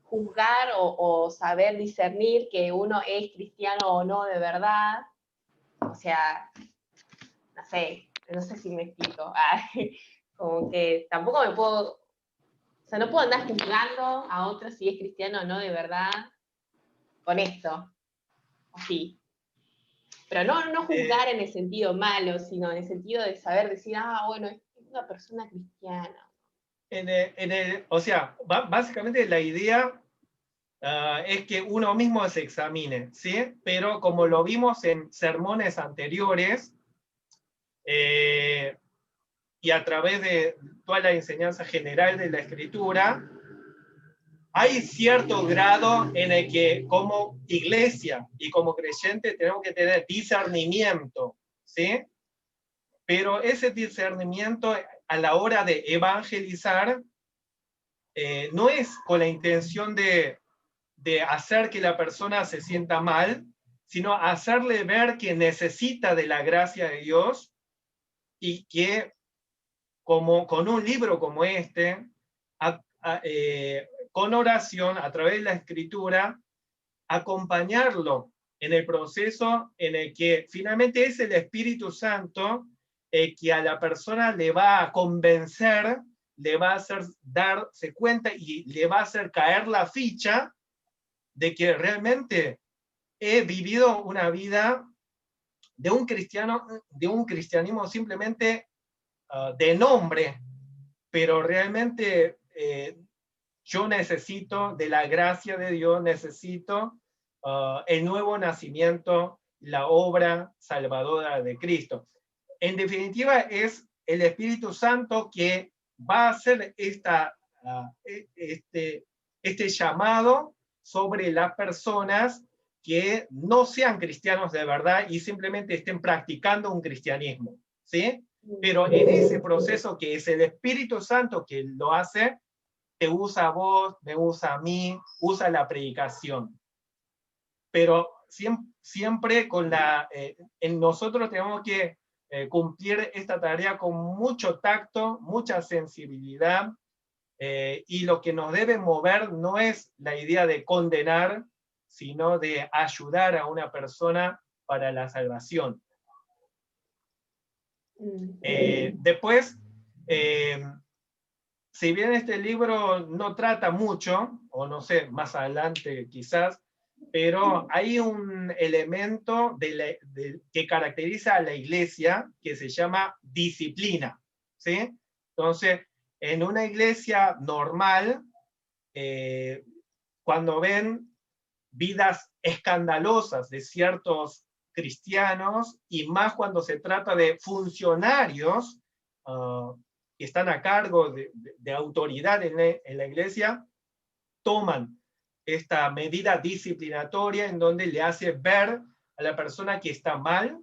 juzgar o saber discernir que uno es cristiano o no de verdad? O sea, no sé si me explico. Como que tampoco me puedo, o sea, no puedo andar juzgando a otro si es cristiano o no de verdad con esto. O sí. Pero no juzgar en el sentido malo, sino en el sentido de saber decir, bueno, es una persona cristiana. O sea, básicamente la idea es que uno mismo se examine, ¿sí? Pero como lo vimos en sermones anteriores, y a través de toda la enseñanza general de la Escritura, hay cierto grado en el que como iglesia y como creyente tenemos que tener discernimiento, ¿sí? Pero ese discernimiento a la hora de evangelizar no es con la intención de hacer que la persona se sienta mal, sino hacerle ver que necesita de la gracia de Dios y que como con un libro como este, con oración, a través de la escritura, acompañarlo en el proceso en el que finalmente es el Espíritu Santo que a la persona le va a convencer, le va a hacer darse cuenta y le va a hacer caer la ficha de que realmente he vivido una vida de un cristianismo simplemente de nombre, pero realmente yo necesito de la gracia de Dios, necesito el nuevo nacimiento, la obra salvadora de Cristo. En definitiva, es el Espíritu Santo que va a hacer este llamado sobre las personas que no sean cristianos de verdad y simplemente estén practicando un cristianismo, ¿sí? Pero en ese proceso que es el Espíritu Santo que lo hace, te usa a vos, me usa a mí, usa la predicación. Pero siempre con en nosotros tenemos que cumplir esta tarea con mucho tacto, mucha sensibilidad, y lo que nos debe mover no es la idea de condenar, sino de ayudar a una persona para la salvación. Después, si bien este libro no trata mucho, o no sé, más adelante quizás, pero hay un elemento que caracteriza a la iglesia que se llama disciplina, ¿sí? Entonces, en una iglesia normal, cuando ven vidas escandalosas de ciertos cristianos, y más cuando se trata de funcionarios que están a cargo de autoridad en la iglesia, toman esta medida disciplinatoria en donde le hace ver a la persona que está mal,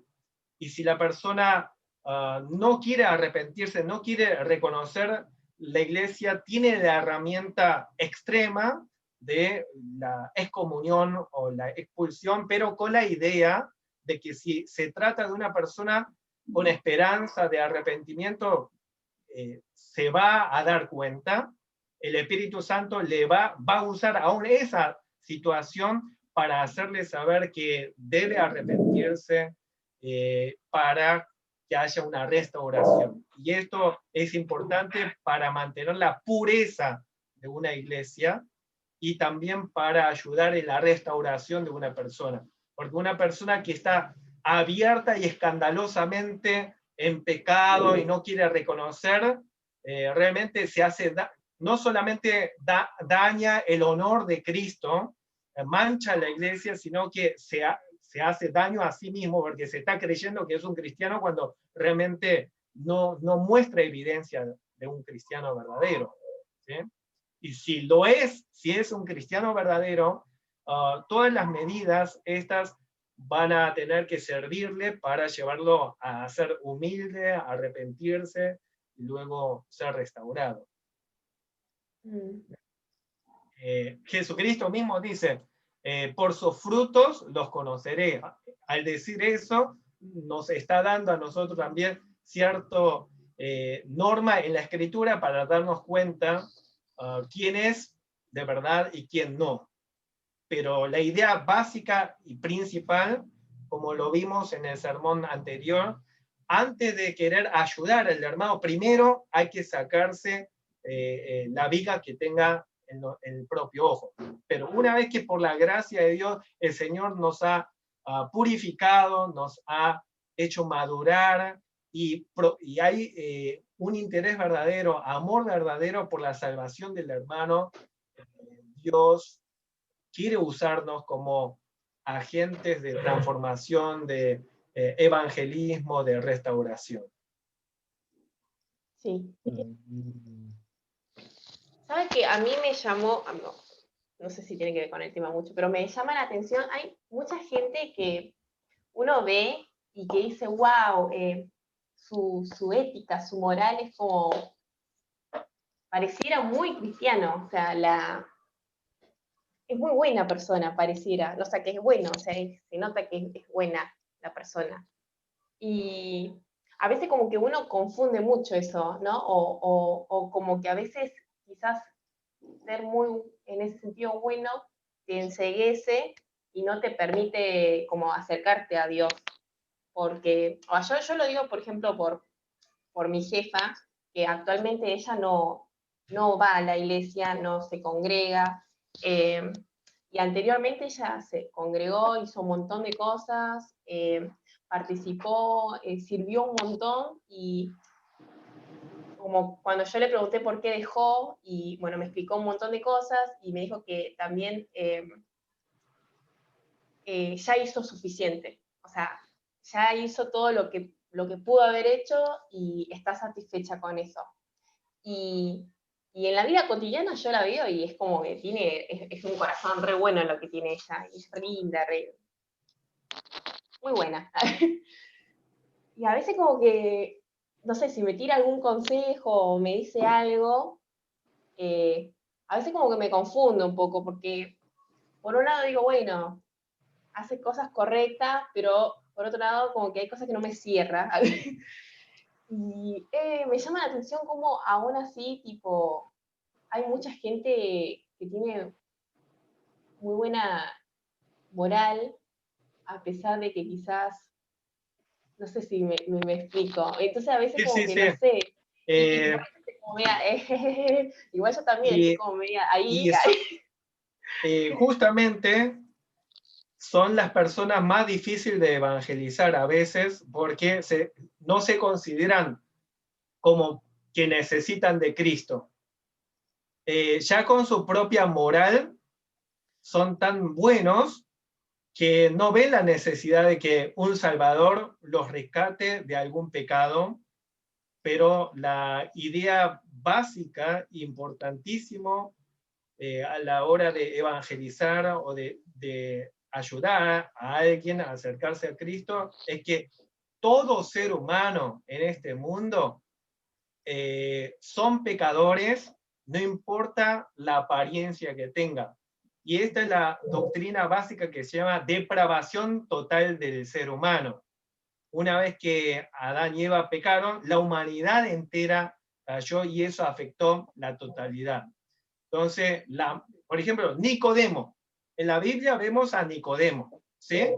y si la persona no quiere arrepentirse, no quiere reconocer, la iglesia tiene la herramienta extrema de la excomunión o la expulsión, pero con la idea de que si se trata de una persona con esperanza de arrepentimiento, se va a dar cuenta. El Espíritu Santo le va a usar aún esa situación para hacerle saber que debe arrepentirse, para que haya una restauración. Y esto es importante para mantener la pureza de una iglesia y también para ayudar en la restauración de una persona. Porque una persona que está abierta y escandalosamente en pecado y no quiere reconocer, realmente se hace, no solamente daña el honor de Cristo, mancha la iglesia, sino que se hace daño a sí mismo porque se está creyendo que es un cristiano cuando realmente no muestra evidencia de un cristiano verdadero, ¿sí? Y si lo es, si es un cristiano verdadero, todas las medidas estas van a tener que servirle para llevarlo a ser humilde, a arrepentirse y luego ser restaurado. Jesucristo mismo dice, por sus frutos los conoceré. Al decir eso, nos está dando a nosotros también cierta norma en la Escritura para darnos cuenta quién es de verdad y quién no. Pero la idea básica y principal, como lo vimos en el sermón anterior, antes de querer ayudar al hermano, primero hay que sacarse la viga que tenga en el propio ojo. Pero una vez que por la gracia de Dios el Señor nos ha purificado, nos ha hecho madurar, y hay un interés verdadero, amor verdadero por la salvación del hermano, Dios quiere usarnos como agentes de transformación, de evangelismo, de restauración. Sí. ¿Sabe que a mí me llamó, no sé si tiene que ver con el tema mucho, pero me llama la atención, hay mucha gente que uno ve y que dice, wow, su ética, su moral es como, pareciera muy cristiano, o sea, es muy buena persona, pareciera, o sea, que es bueno, o sea, se nota que es buena la persona. Y a veces como que uno confunde mucho eso, ¿no? O como que a veces quizás ser muy, en ese sentido, bueno, te enceguece y no te permite como acercarte a Dios. Porque, yo lo digo, por ejemplo, por mi jefa, que actualmente ella no va a la iglesia, no se congrega, y anteriormente ella se congregó, hizo un montón de cosas, participó, sirvió un montón, y como cuando yo le pregunté por qué dejó, y bueno, me explicó un montón de cosas, y me dijo que también ya hizo suficiente, o sea, ya hizo todo lo que pudo haber hecho y está satisfecha con eso. Y en la vida cotidiana yo la veo y es como que es un corazón re bueno lo que tiene ella, y es re linda, muy buena. Y a veces como que, no sé, si me tira algún consejo o me dice algo, a veces como que me confundo un poco, porque por un lado digo, bueno, hace cosas correctas, pero por otro lado como que hay cosas que no me cierran. Y me llama la atención cómo aún así, tipo, hay mucha gente que tiene muy buena moral, a pesar de que quizás, no sé si me explico. Entonces a veces como que no sé. Y tipo, como media, igual yo también estoy como media ahí. Justamente son las personas más difíciles de evangelizar a veces porque no se consideran como que necesitan de Cristo. Ya con su propia moral son tan buenos que no ven la necesidad de que un Salvador los rescate de algún pecado, pero la idea básica, importantísimo, a la hora de evangelizar o de ayudar a alguien a acercarse a Cristo, es que todo ser humano en este mundo son pecadores, no importa la apariencia que tenga. y esta es la doctrina básica que se llama depravación total del ser humano. Una vez que Adán y Eva pecaron, la humanidad entera cayó y eso afectó la totalidad. Entonces, por ejemplo, Nicodemo. En la Biblia vemos a Nicodemo, ¿sí?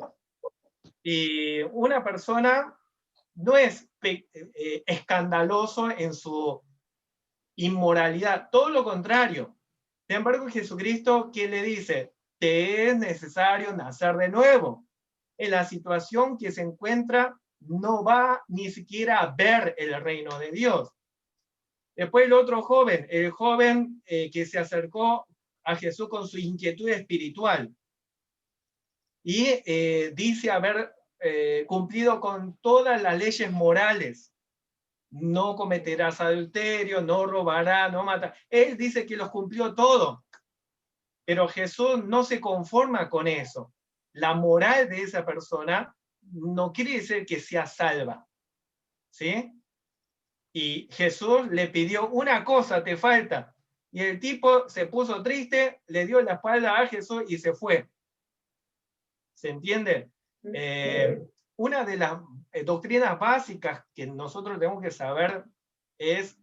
Y una persona no es escandaloso en su inmoralidad, todo lo contrario. Sin embargo, Jesucristo, ¿qué le dice? Te es necesario nacer de nuevo. En la situación que se encuentra, no va ni siquiera a ver el reino de Dios. Después el otro joven, el joven que se acercó a Jesús con su inquietud espiritual y dice haber cumplido con todas las leyes morales. No cometerás adulterio, no robarás, no matarás. Él dice que los cumplió todo, pero Jesús no se conforma con eso. La moral de esa persona no quiere decir que sea salva, ¿sí? Y Jesús le pidió una cosa, te falta. Y el tipo se puso triste, le dio la espalda a Jesús y se fue. ¿Se entiende? Una de las doctrinas básicas que nosotros tenemos que saber es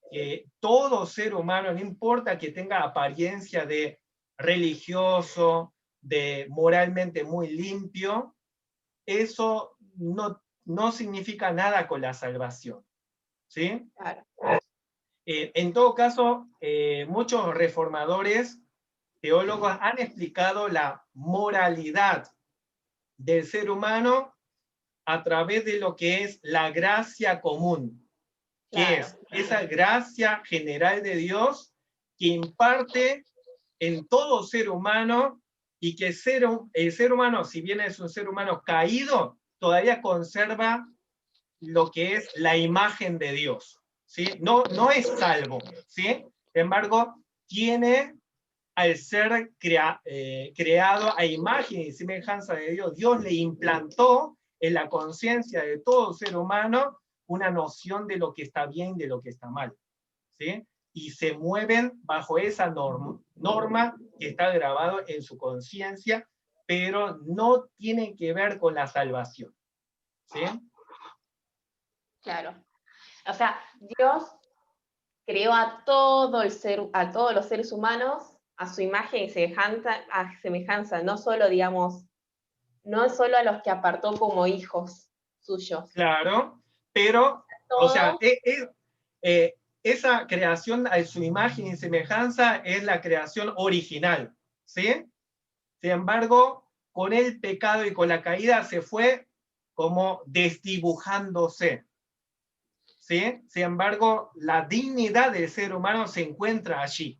que todo ser humano, no importa que tenga apariencia de religioso, de moralmente muy limpio, eso no significa nada con la salvación. ¿Sí? Claro. En todo caso, muchos reformadores, teólogos, han explicado la moralidad del ser humano a través de lo que es la gracia común, que Claro. es esa gracia general de Dios que imparte en todo ser humano y que el ser humano, si bien es un ser humano caído, todavía conserva lo que es la imagen de Dios, ¿sí? No es salvo, ¿sí? Sin embargo, tiene, al ser creado a imagen y semejanza de Dios, Dios le implantó en la conciencia de todo ser humano una noción de lo que está bien y de lo que está mal, ¿sí? Y se mueven bajo esa norma que está grabado en su conciencia, pero no tiene que ver con la salvación, ¿sí? Claro. O sea, Dios creó a todos los seres humanos a su imagen y semejanza, no solo, digamos, no solo a los que apartó como hijos suyos. Claro, pero, o sea, esa creación a su imagen y semejanza es la creación original, ¿sí? Sin embargo, con el pecado y con la caída se fue como desdibujándose, ¿sí? Sin embargo, la dignidad del ser humano se encuentra allí.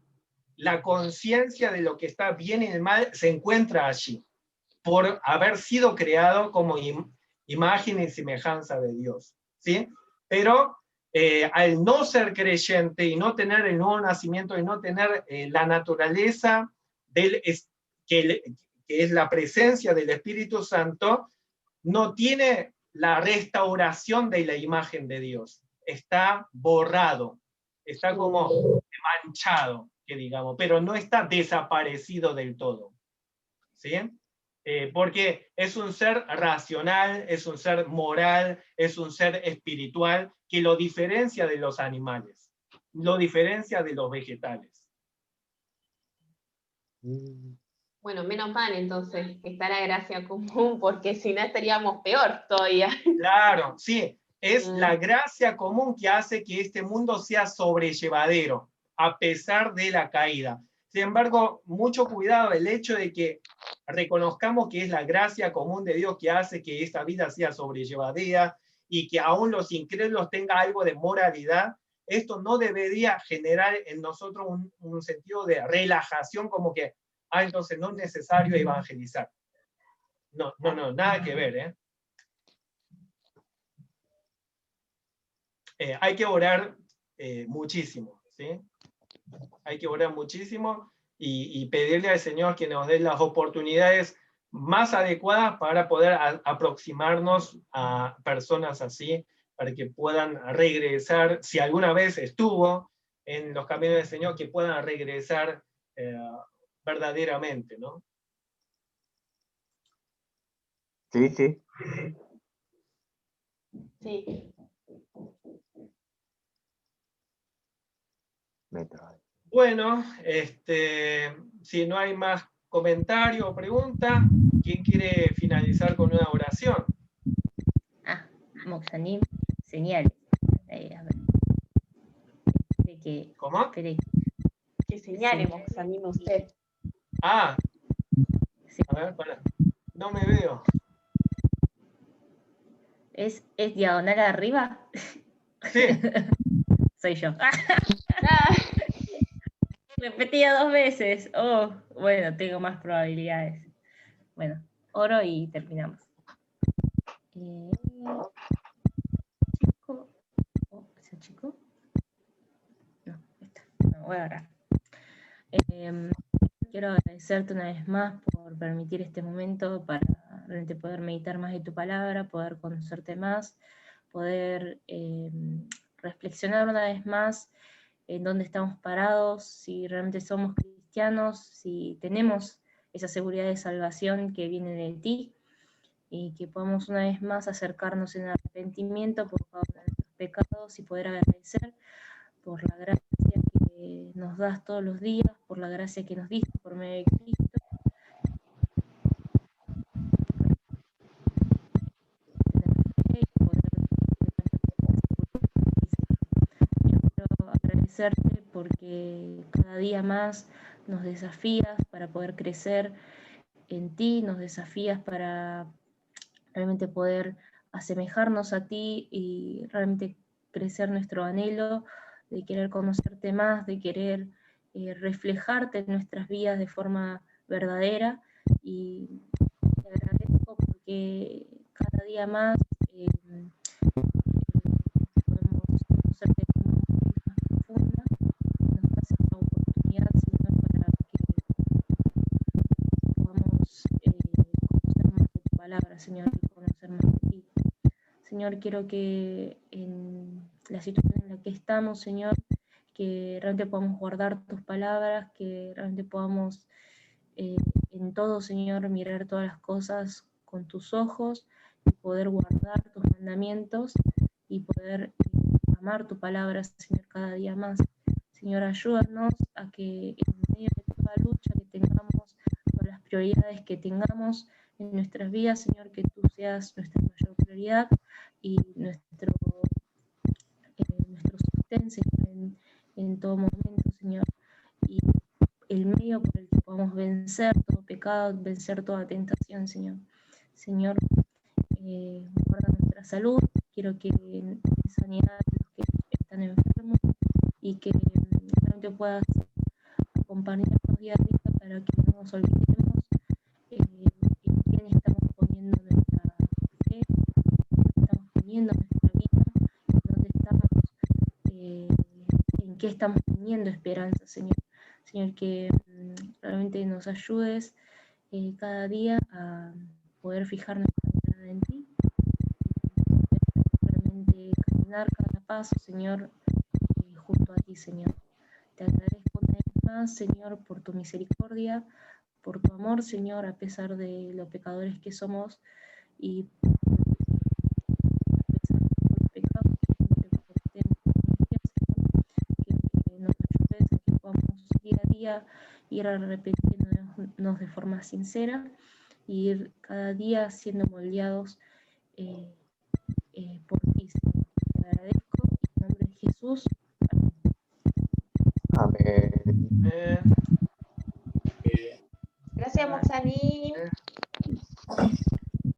La conciencia de lo que está bien y el mal se encuentra allí, por haber sido creado como imagen y semejanza de Dios, ¿sí? Pero al no ser creyente y no tener el nuevo nacimiento y no tener la naturaleza que es la presencia del Espíritu Santo, no tiene la restauración de la imagen de Dios. Está borrado, está como manchado, que digamos, pero no está desaparecido del todo, ¿sí? Porque es un ser racional, es un ser moral, es un ser espiritual que lo diferencia de los animales, lo diferencia de los vegetales. Bueno, menos mal entonces que está la gracia común, porque si no estaríamos peor todavía. Claro, sí, es la gracia común que hace que este mundo sea sobrellevadero, a pesar de la caída. Sin embargo, mucho cuidado, el hecho de que reconozcamos que es la gracia común de Dios que hace que esta vida sea sobrellevadera y que aún los incrédulos tengan algo de moralidad, esto no debería generar en nosotros un sentido de relajación, como que, entonces no es necesario evangelizar. No, nada que ver, ¿eh? Hay que orar muchísimo, ¿sí? Hay que orar muchísimo y pedirle al Señor que nos dé las oportunidades más adecuadas para poder aproximarnos a personas así, para que puedan regresar, si alguna vez estuvo en los caminos del Señor, que puedan regresar verdaderamente, ¿no? Sí, sí. Sí. Me trae. Bueno, si no hay más comentario o pregunta, ¿quién quiere finalizar con una oración? Moxanim, señales. A ver. ¿Cómo? Espere. Que señale, Moxanim, usted. Ah, Sí. a ver, para. No me veo. ¿Es diagonal arriba? Sí. Soy yo. Ah, Repetía 2 veces. Oh, bueno, tengo más probabilidades. Bueno, oro y terminamos. Chico. ¿Es el chico? No, está. No, voy a orar. Quiero agradecerte una vez más por permitir este momento para realmente poder meditar más de tu palabra, poder conocerte más, poder reflexionar una vez más en dónde estamos parados, si realmente somos cristianos, si tenemos esa seguridad de salvación que viene de ti, y que podamos una vez más acercarnos en arrepentimiento por cada uno de nuestros pecados y poder agradecer por la gracia que nos das todos los días, por la gracia que nos diste por medio de Cristo. Yo quiero agradecerte porque cada día más nos desafías para poder crecer en ti, nos desafías para realmente poder asemejarnos a ti y realmente crecer nuestro anhelo de querer conocerte más, de querer reflejarte en nuestras vidas de forma verdadera, y te agradezco porque cada día más podemos conocerte de forma mucho más profunda. Nos das esta oportunidad, Señor, para que podamos conocer más de tu palabra, Señor, y conocer más de ti. Señor, quiero que en la situación en la que estamos, Señor, que realmente podamos guardar tus palabras, que realmente podamos en todo, Señor, mirar todas las cosas con tus ojos y poder guardar tus mandamientos y poder amar tu palabra, Señor, cada día más. Señor, ayúdanos a que en medio de toda lucha que tengamos, con las prioridades que tengamos en nuestras vidas, Señor, que tú seas nuestra mayor prioridad y nuestro sostén, Señor, en todo momento, Señor, y el medio por el que podamos vencer todo pecado, vencer toda tentación, Señor. Señor, guarda nuestra salud, quiero que dé sanidad a los que están enfermos y que realmente puedas acompañarnos día a día para que no nos olvidemos en quién estamos poniendo nuestra fe, en dónde estamos poniendo nuestra vida, en qué estamos teniendo esperanza, Señor. Señor, que realmente nos ayudes cada día a poder fijar nuestra mirada en ti, realmente caminar cada paso, Señor, junto a ti, Señor. Te agradezco una vez más, Señor, por tu misericordia, por tu amor, Señor, a pesar de los pecadores que somos y a pesar de todos los pecados que nos ayudes a que podamos día a día ir arrepintiéndonos de forma sincera y ir cada día siendo moldeados por ti, Señor. Te agradezco en nombre de Jesús. Amén. gracias, Moxanim.